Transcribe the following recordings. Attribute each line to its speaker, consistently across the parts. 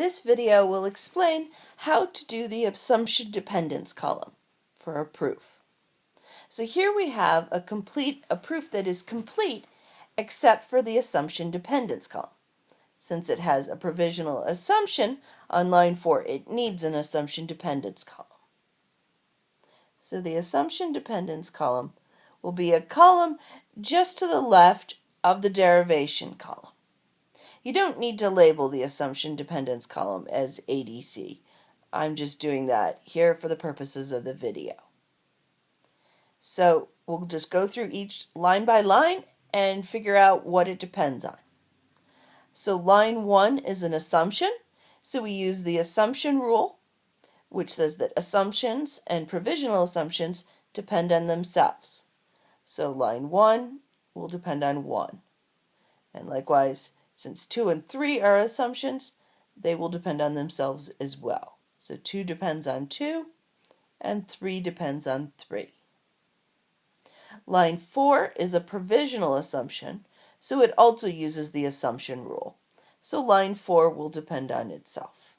Speaker 1: This video will explain how to do the assumption dependence column for a proof. So here we have a proof that is complete except for the assumption dependence column. Since it has a provisional assumption on line 4, it needs an assumption dependence column. So the assumption dependence column will be a column just to the left of the derivation column. You don't need to label the assumption dependence column as ADC. I'm just doing that here for the purposes of the video. So we'll just go through each line by line and figure out what it depends on. So line 1 is an assumption, so we use the assumption rule, which says that assumptions and provisional assumptions depend on themselves. So line 1 will depend on 1. And likewise, since 2 and 3 are assumptions, they will depend on themselves as well. So 2 depends on 2, and 3 depends on 3. Line 4 is a provisional assumption, so it also uses the assumption rule. So line 4 will depend on itself.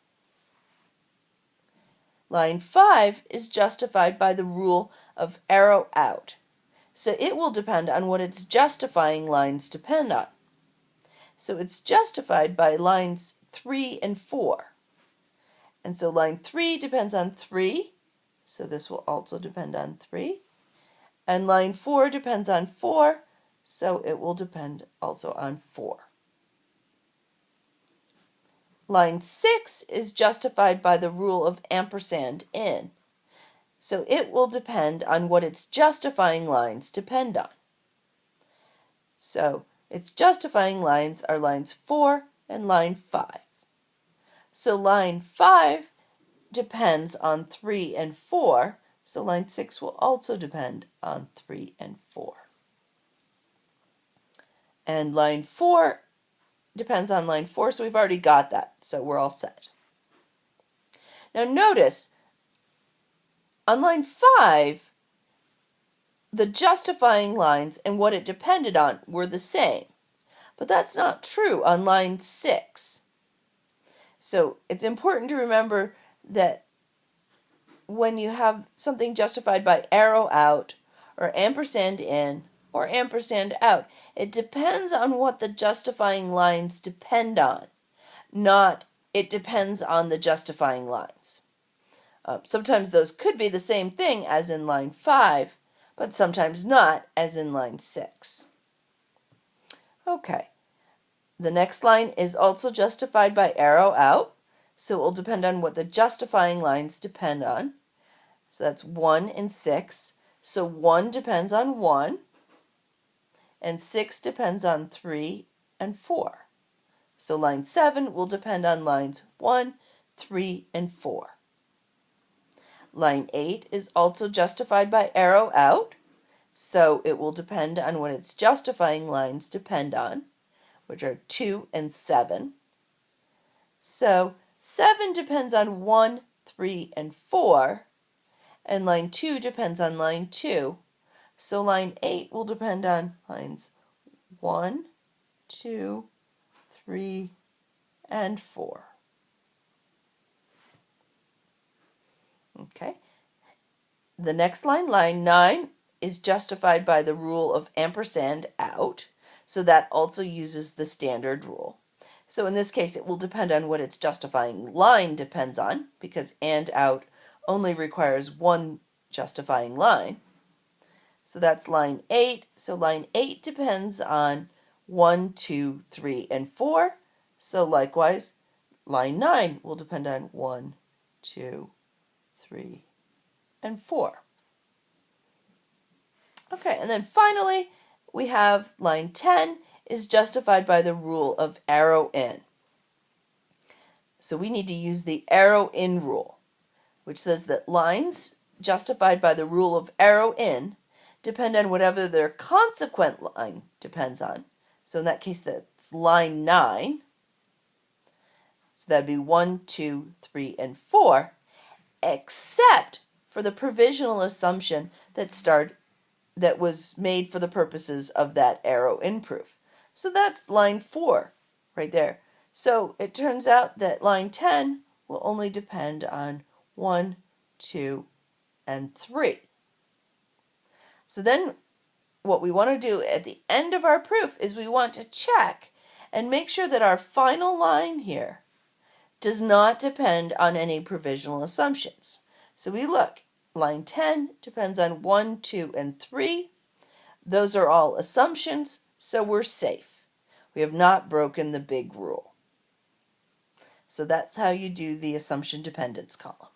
Speaker 1: Line 5 is justified by the rule of arrow out, so it will depend on what its justifying lines depend on. So it's justified by lines 3 and 4. And so line 3 depends on 3, so this will also depend on 3. And line 4 depends on 4, so it will depend also on 4. Line 6 is justified by the rule of ampersand in, so it will depend on what its justifying lines depend on. So its justifying lines are lines 4 and line 5. So line 5 depends on 3 and 4, so line 6 will also depend on 3 and 4. And line 4 depends on line 4, so we've already got that, so we're all set. Now notice, on line 5, the justifying lines and what it depended on were the same, but that's not true on line 6. So it's important to remember that when you have something justified by arrow out or ampersand in or ampersand out, it depends on what the justifying lines depend on, not it depends on the justifying lines. Sometimes those could be the same thing as in line 5, but sometimes not as in line 6. Okay, the next line is also justified by arrow out, so it will depend on what the justifying lines depend on. So that's 1 and 6. So 1 depends on 1, and 6 depends on 3 and 4. So line 7 will depend on lines 1, 3, and 4. Line 8 is also justified by arrow out, so it will depend on what its justifying lines depend on, which are 2 and 7. So 7 depends on 1, 3, and 4, and line 2 depends on line 2. So line 8 will depend on lines 1, 2, 3, and 4. Okay. The next line, line 9, is justified by the rule of ampersand out, so that also uses the standard rule. So in this case, it will depend on what its justifying line depends on, because and out only requires one justifying line. So that's line 8. So line 8 depends on 1, 2, 3, and 4. So likewise, line 9 will depend on 1, 2, 3, and 4. Okay, and then finally, we have line 10 is justified by the rule of arrow in. So we need to use the arrow in rule, which says that lines justified by the rule of arrow in depend on whatever their consequent line depends on. So in that case, that's line 9. So that'd be 1, 2, 3, and 4, except for the provisional assumption that was made for the purposes of that arrow in proof. So that's line 4 right there. So it turns out that line 10 will only depend on 1, 2, and 3. So then what we want to do at the end of our proof is we want to check and make sure that our final line here does not depend on any provisional assumptions. So we look, line 10 depends on 1, 2, and 3. Those are all assumptions, so we're safe. We have not broken the big rule. So that's how you do the assumption dependence column.